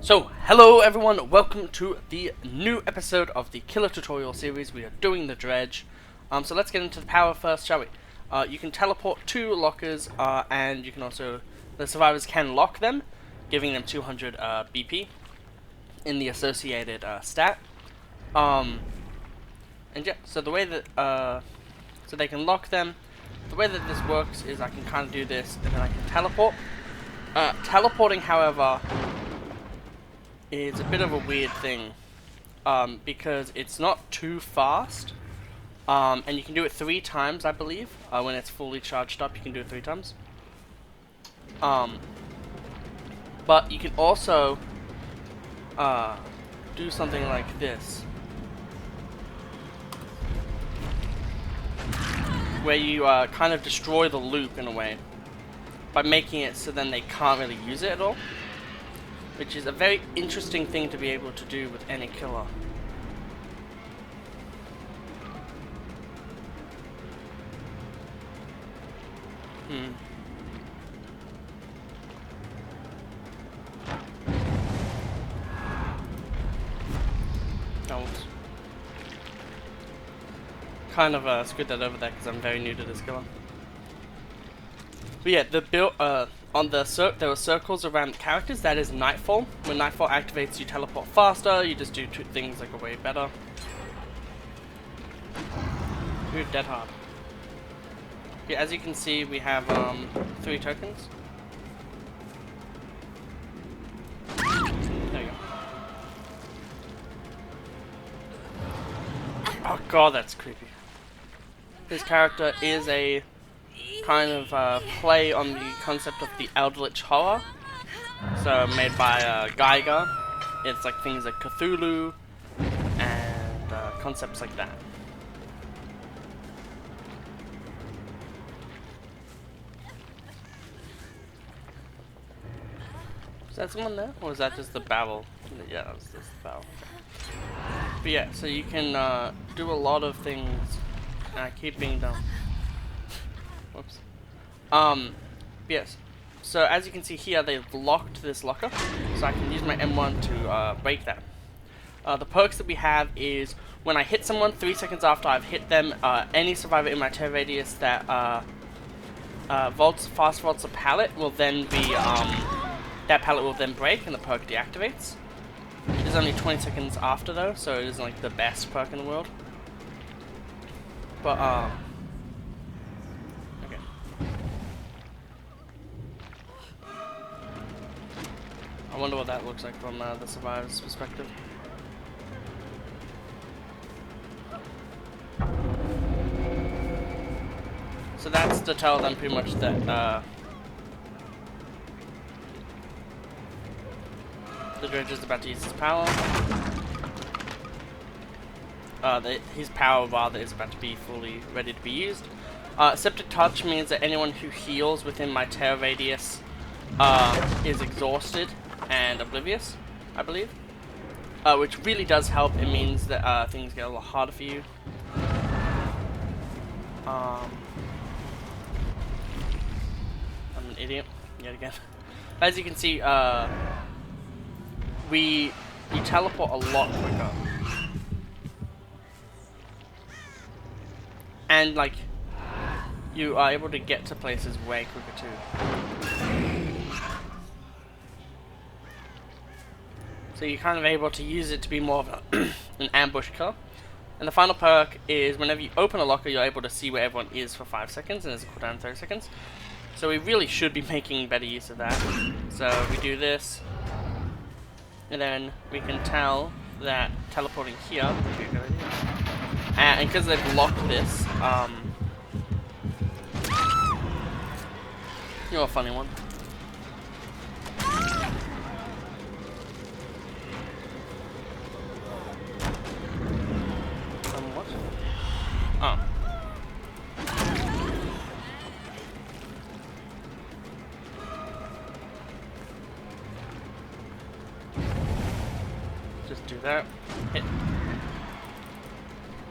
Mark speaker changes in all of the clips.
Speaker 1: So, hello everyone, welcome to the new episode of the Killer Tutorial series. We are doing the Dredge. So let's get into the power first, shall we? You can teleport to lockers, and you can also, the survivors can lock them, giving them 200 BP in the associated stat. And yeah, so the way that, so they can lock them, the way that this works is I can kind of do this, and then I can teleport. Teleporting, however, is a bit of a weird thing, because it's not too fast, and you can do it 3 times, I believe. When it's fully charged up, you can do it 3 times. But you can also do something like this, where you kind of destroy the loop in a way, by making it so then they can't really use it at all. Which is a very interesting thing to be able to do with any killer. Oh, kind of screwed that over there because I'm very new to this killer. But yeah, the build on the there were circles around the characters. That is Nightfall. When Nightfall activates, you teleport faster. You just do 2 things like way better. Ooh, dead hard. Yeah, as you can see, we have 3 tokens. There you go. Oh god, that's creepy. This character is a kind of play on the concept of the Eldritch horror. So made by Geiger. It's like things like Cthulhu and concepts like that. Is that someone there? Or is that just the barrel? Yeah, that's just the barrel. But yeah, so you can do a lot of things. And I keep being dumb. Whoops. Yes. So as you can see here, they've locked this locker, so I can use my M1 to break that. The perks that we have is when I hit someone, 3 seconds after I've hit them, any survivor in my terror radius that fast vaults a pallet will then be that pallet will then break and the perk deactivates. It is only 20 seconds after though, so it isn't like the best perk in the world. But okay. I wonder what that looks like from the survivor's perspective. So that's to tell them pretty much that the Dredge is about to use his power. His power rather is about to be fully ready to be used. Septic Touch means that anyone who heals within my terror radius is exhausted and oblivious, I believe. Which really does help. It means that things get a lot harder for you. I'm an idiot yet again. As you can see, we teleport a lot quicker. And like, you are able to get to places way quicker too. So you're kind of able to use it to be more of an ambush kill. And the final perk is whenever you open a locker, you're able to see where everyone is for 5 seconds, and there's a cooldown of 30 seconds. So we really should be making better use of that. So we do this, and then we can tell that teleporting here would be a good idea. And because they've locked this, you're a funny one. What? Oh. Just do that. Hit.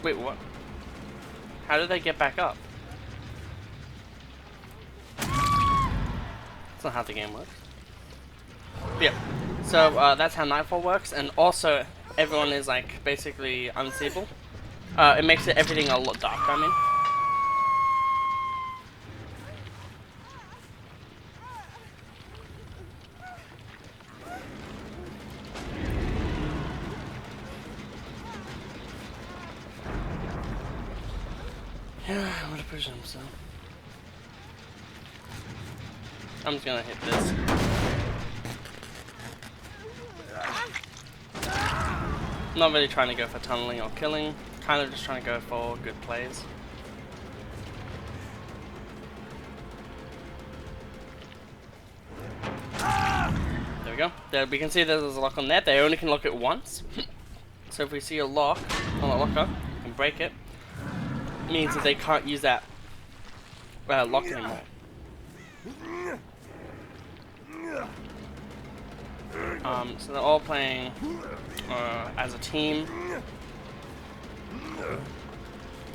Speaker 1: Wait, what? How did they get back up? That's not how the game works. But yeah. So that's how Nightfall works, and also everyone is like basically unseeable. It makes everything a lot darker, I mean. Yeah, I would have presumed so. I'm just gonna hit this. Not really trying to go for tunneling or killing, kind of just trying to go for good plays. There we go. There we can see there's a lock on there. They only can lock it once. So if we see a lock on a locker, we can break it. It means that they can't use that lock anymore. So they're all playing as a team,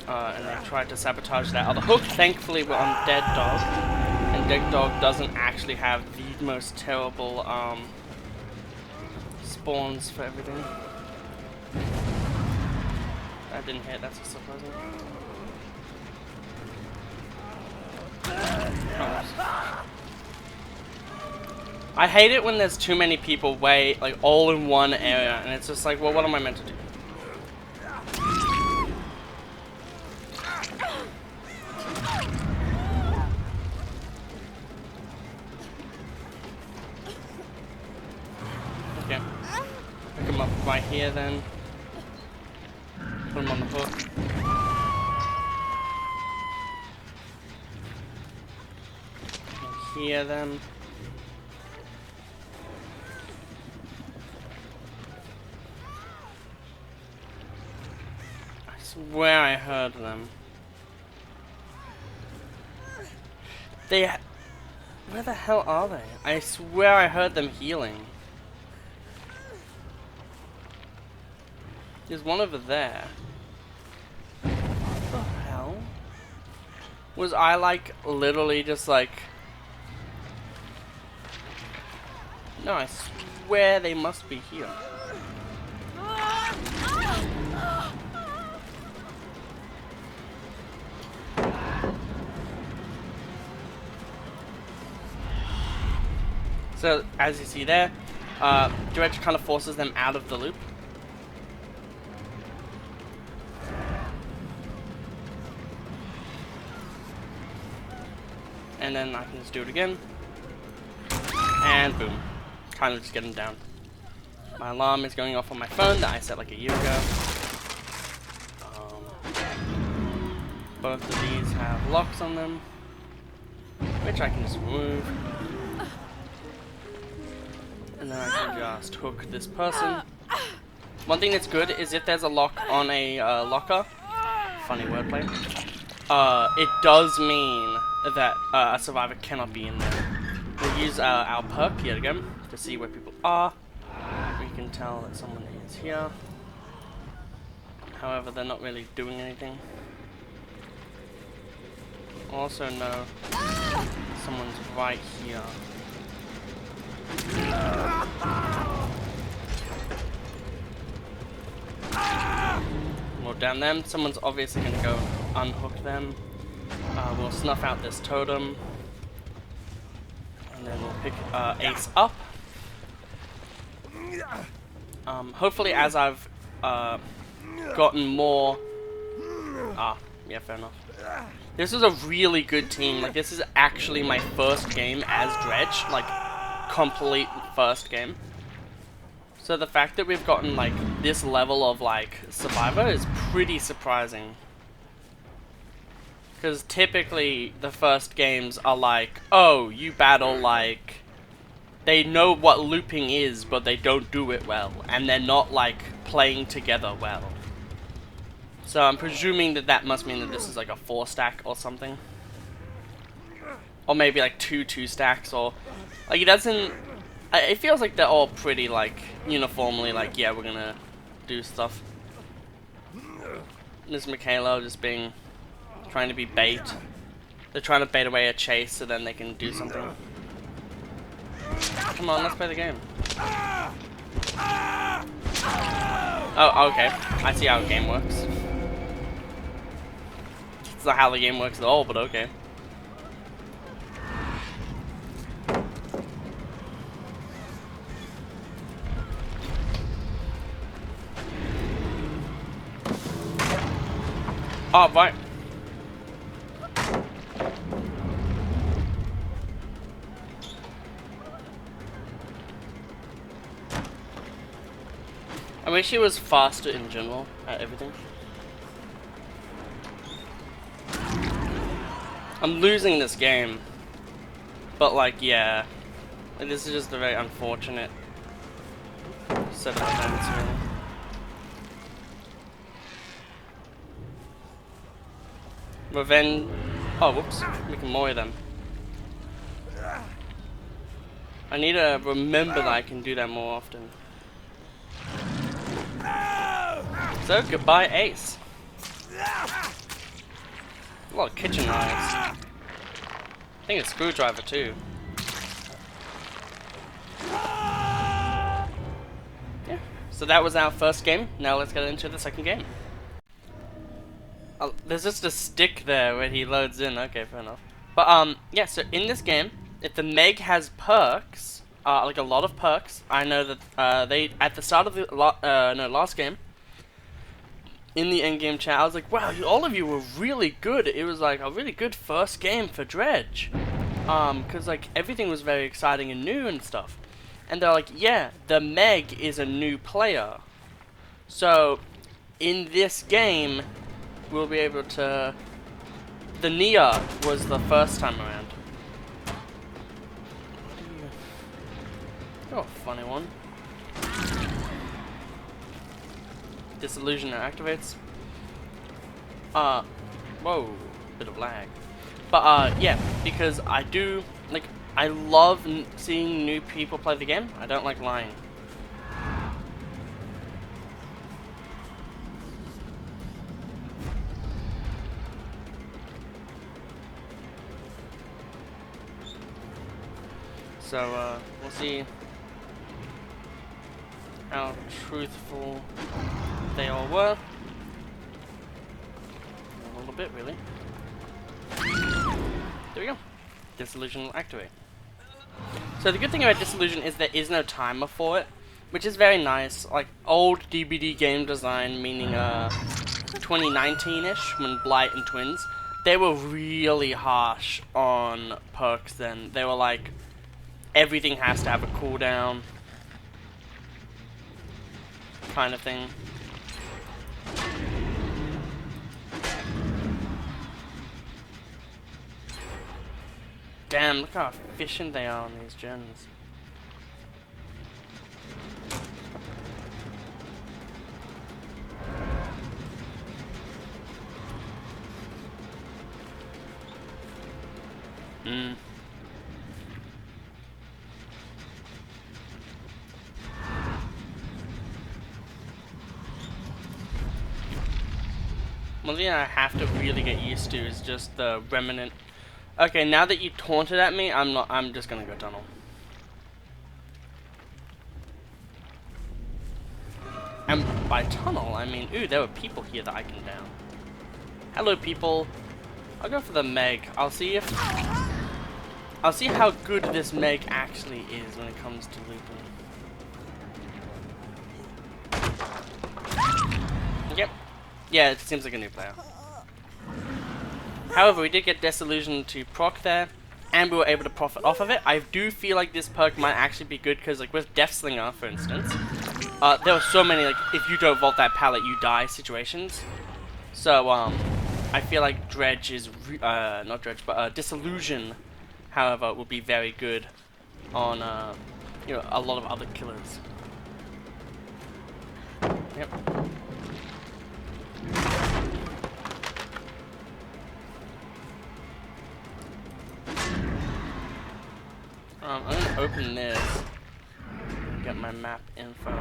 Speaker 1: and they tried to sabotage that other hook. Thankfully, we're on Dead Dog, and Dead Dog doesn't actually have the most terrible spawns for everything. That didn't hit. That's surprising. Oh. I hate it when there's too many people like all in one area, and it's just like, well, what am I meant to do? Okay. Pick him up right here then. Put him on the hook. Here then. I swear I heard them. Where the hell are they? I swear I heard them healing. There's one over there. What the hell? Was I like literally just like... No, I swear they must be here. So, as you see there, Dredge kind of forces them out of the loop. And then I can just do it again. And boom. Kind of just get them down. My alarm is going off on my phone that I set like a year ago. Both of these have locks on them, which I can just remove. And then I can just hook this person. One thing that's good is if there's a lock on a locker, funny wordplay, it does mean that a survivor cannot be in there. We'll use our perk yet again to see where people are. We can tell that someone is here. However, they're not really doing anything. Also know someone's right here. We'll down them. Someone's obviously going to go unhook them. We'll snuff out this totem. And then we'll pick Ace up. Hopefully as I've gotten more... yeah, fair enough. This is a really good team. Like, this is actually my first game as Dredge. Like, complete first game. So the fact that we've gotten, like, this level of, like, survivor is pretty surprising. Because typically, the first games are like, oh, you battle, like... They know what looping is, but they don't do it well. And they're not, like, playing together well. So I'm presuming that that must mean that this is like a 4-stack or something. Or maybe like 2 2-stacks, or... Like, it doesn't... It feels like they're all pretty, like, uniformly, like, yeah, we're gonna do stuff. Miss Michaela just being... Trying to be bait. They're trying to bait away a chase so then they can do something. Come come on, let's play the game. Oh, okay. I see how the game works. It's not how the game works at all, but okay. Oh, right. I wish he was faster in general at everything. I'm losing this game. But like, yeah. Like, this is just a very unfortunate set of events, really. Revenge. Oh, whoops. We can moor them. I need to remember that I can do that more often. So, goodbye, Ace. A lot of kitchen knives. I think it's screwdriver too. Yeah. So that was our first game. Now let's get into the second game. Oh, there's just a stick there when he loads in. Okay, fair enough. But yeah. So in this game, if the Meg has perks, like a lot of perks, I know that they at the start of the last game. In the endgame chat, I was like, wow, all of you were really good. It was like a really good first game for Dredge. Cause like everything was very exciting and new and stuff. And they're like, yeah, the Meg is a new player. So, in this game, we'll be able to... The Nia was the first time around. You're a funny one. Disillusion activates. Whoa, bit of lag. But yeah, because I do like I love seeing new people play the game. I don't like lying. So we'll see how truthful they all were. A little bit, really. There we go. Disillusion will activate. So the good thing about Disillusion is there is no timer for it, which is very nice. Like old DBD game design, meaning 2019-ish, when Blight and Twins, they were really harsh on perks then. They were like, everything has to have a cooldown kind of thing. Damn, look how efficient they are on these gens. One thing I have to really get used to is just the remnant. Okay, now that you taunted at me, I'm just gonna go tunnel. And by tunnel, I mean, ooh, there were people here that I can down. Hello, people. I'll go for the Meg. I'll see how good this Meg actually is when it comes to looping. Yep. Yeah, it seems like a new player. However, we did get Disillusion to proc there, and we were able to profit off of it. I do feel like this perk might actually be good, because like with Death Slinger, for instance, there were so many, like, if you don't vault that pallet, you die situations. So, I feel like Dredge is, not Dredge, but Disillusion, however, will be very good on, you know, a lot of other killers. Yep. I'm gonna open this and get my map info.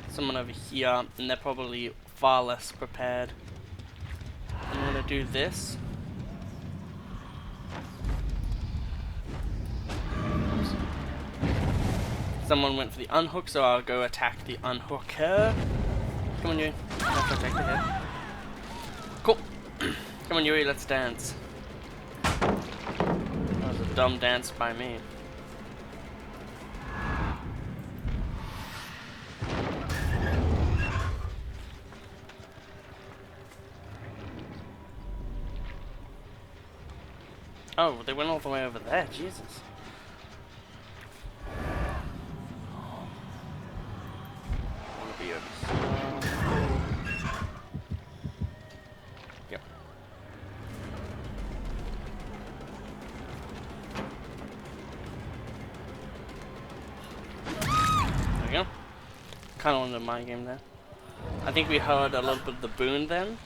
Speaker 1: Someone over here, and they're probably far less prepared. I'm gonna do this. Oops. Someone went for the unhook, so I'll go attack the unhooker. Come on, Yui. Let's go take the hit. Cool. Come on, Yui, let's dance. That was a dumb dance by me. Oh, they went all the way over there, Jesus. Wanna be over here. Yep. There we go. Kinda wanted a mind game there. I think we heard a little bit of the boon then.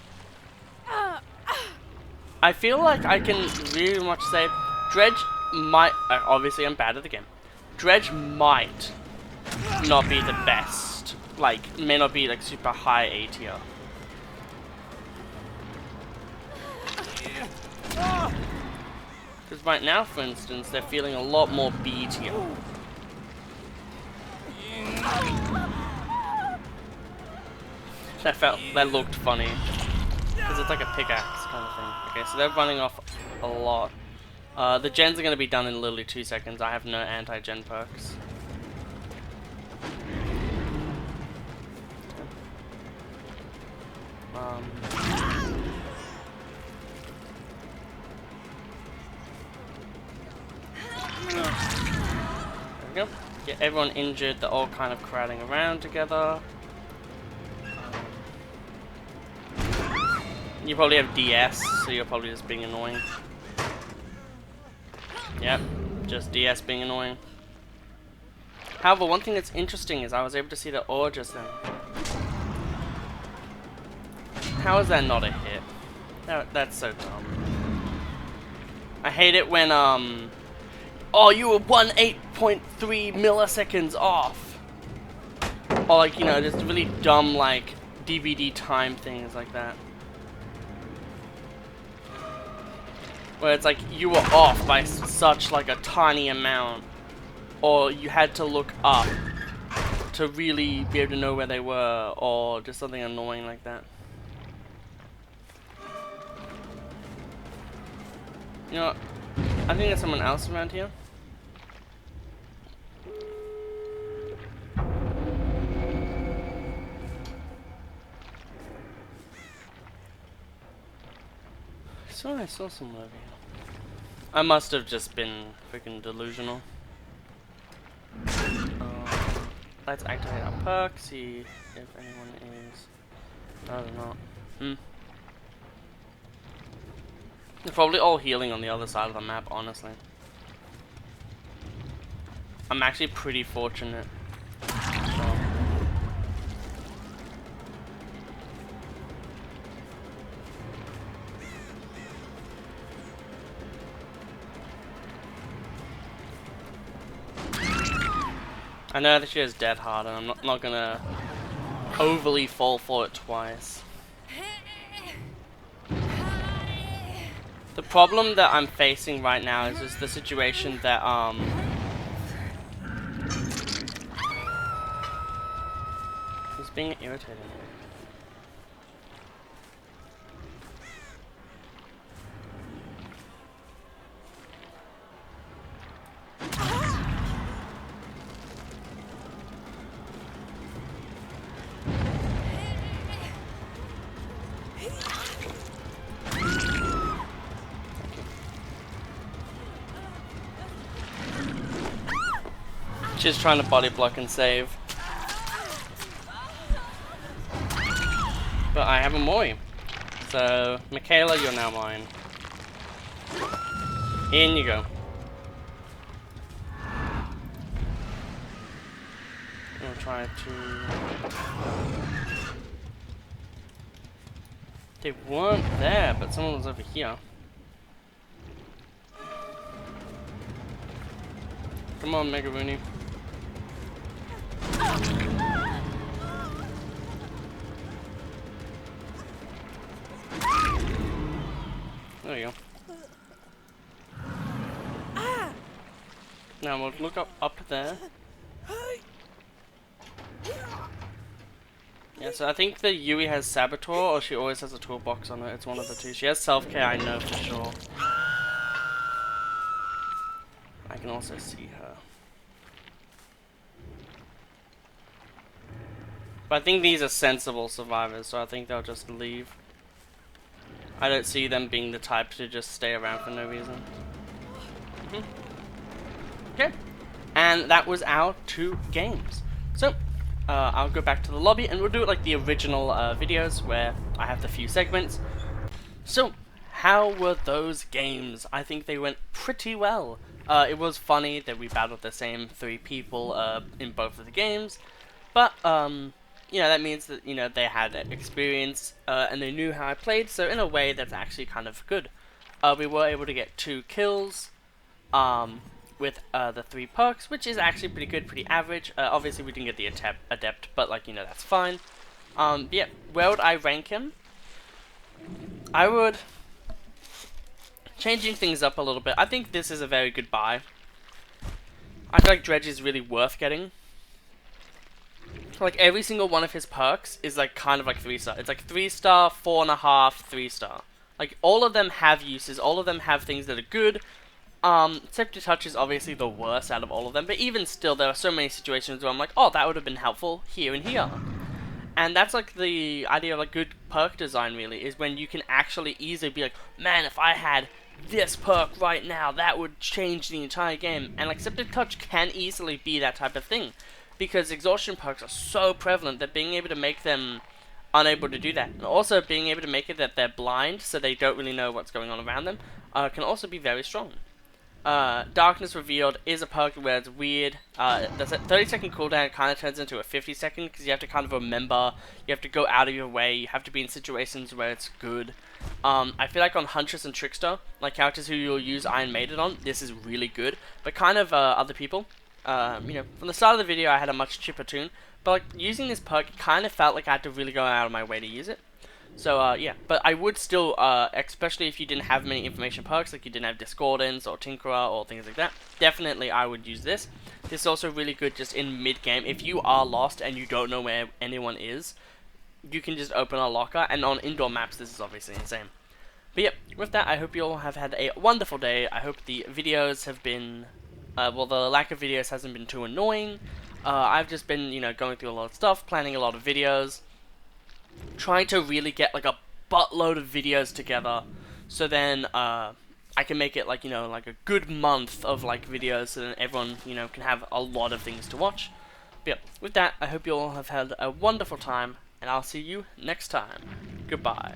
Speaker 1: I feel like I can really much say Dredge might, obviously I'm bad at the game, Dredge might not be the best, like, may not be like super high A tier. Because right now, for instance, they're feeling a lot more B tier. That looked funny. Because it's like a pickaxe kind of thing. Okay, so they're running off a lot. The gens are going to be done in literally 2 seconds. I have no anti-gen perks. There we go. Get everyone injured. They're all kind of crowding around together. You probably have DS, so you're probably just being annoying. Yep, just DS being annoying. However, one thing that's interesting is I was able to see the ore just then. How is that not a hit? That's so dumb. I hate it when, oh, you were 18.3 milliseconds off! Or like, you know, just really dumb, like, DVD time things like that. Where it's like you were off by such like a tiny amount, or you had to look up to really be able to know where they were, or just something annoying like that. You know what? I think there's someone else around here. I saw someone over here. I must have just been freaking delusional. Let's activate our perk, see if anyone is. No, they're not. They're probably all healing on the other side of the map, honestly. I'm actually pretty fortunate. So. I know that she has dead hard, and I'm not gonna overly fall for it twice. The problem that I'm facing right now is just the situation that he's being irritating. She's trying to body block and save. But I have a Moi. So, Michaela, you're now mine. In you go. I'll try to... They weren't there, but someone was over here. Come on, Mega Rooney. There you go. Now we'll look up there. Yeah, so I think the Yui has Saboteur, or she always has a toolbox on her. It's one of the two. She has self-care, I know for sure. I can also see her. But I think these are sensible survivors, so I think they'll just leave. I don't see them being the type to just stay around for no reason. Okay, and that was our 2 games. So, I'll go back to the lobby and we'll do it like the original videos where I have the few segments. So, how were those games? I think they went pretty well. It was funny that we battled the same 3 people in both of the games, but you know, that means that, you know, they had experience and they knew how I played, so in a way that's actually kind of good. We were able to get 2 kills with the 3 perks, which is actually pretty good, pretty average. Obviously we didn't get the adept, but like, you know, that's fine. Yeah, where would I rank him? I would, changing things up a little bit, I think this is a very good buy. I feel like Dredge is really worth getting. Like every single one of his perks is like kind of like 3-star. It's like 3-star, 4.5, 3-star. Like all of them have uses, all of them have things that are good. Safety touch is obviously the worst out of all of them, but even still there are so many situations where I'm like, oh, that would have been helpful here and here. And that's like the idea of like good perk design really, is when you can actually easily be like, man, if I had this perk right now, that would change the entire game. And like Safety touch can easily be that type of thing, because exhaustion perks are so prevalent that being able to make them unable to do that, and also being able to make it that they're blind so they don't really know what's going on around them, can also be very strong. Darkness Revealed is a perk where it's weird. There's a 30-second cooldown. It kind of turns into a 50-second because you have to kind of remember, you have to go out of your way, you have to be in situations where it's good. I feel like on Huntress and Trickster, like characters who you'll use Iron Maiden on, this is really good, but kind of other people, you know, from the start of the video I had a much chipper tune, but like using this perk, it kind of felt like I had to really go out of my way to use it. So, yeah, but I would still, especially if you didn't have many information perks, like you didn't have Discordance or Tinkerer or things like that, definitely I would use this. This is also really good just in mid-game. If you are lost and you don't know where anyone is, you can just open a locker, and on indoor maps this is obviously insane. But yeah, with that, I hope you all have had a wonderful day. I hope the videos have been, well, the lack of videos hasn't been too annoying. I've just been, you know, going through a lot of stuff, planning a lot of videos, trying to really get like a buttload of videos together, so then I can make it like, you know, like a good month of like videos, so then everyone, you know, can have a lot of things to watch. But yeah, with that, I hope you all have had a wonderful time, and I'll see you next time. Goodbye.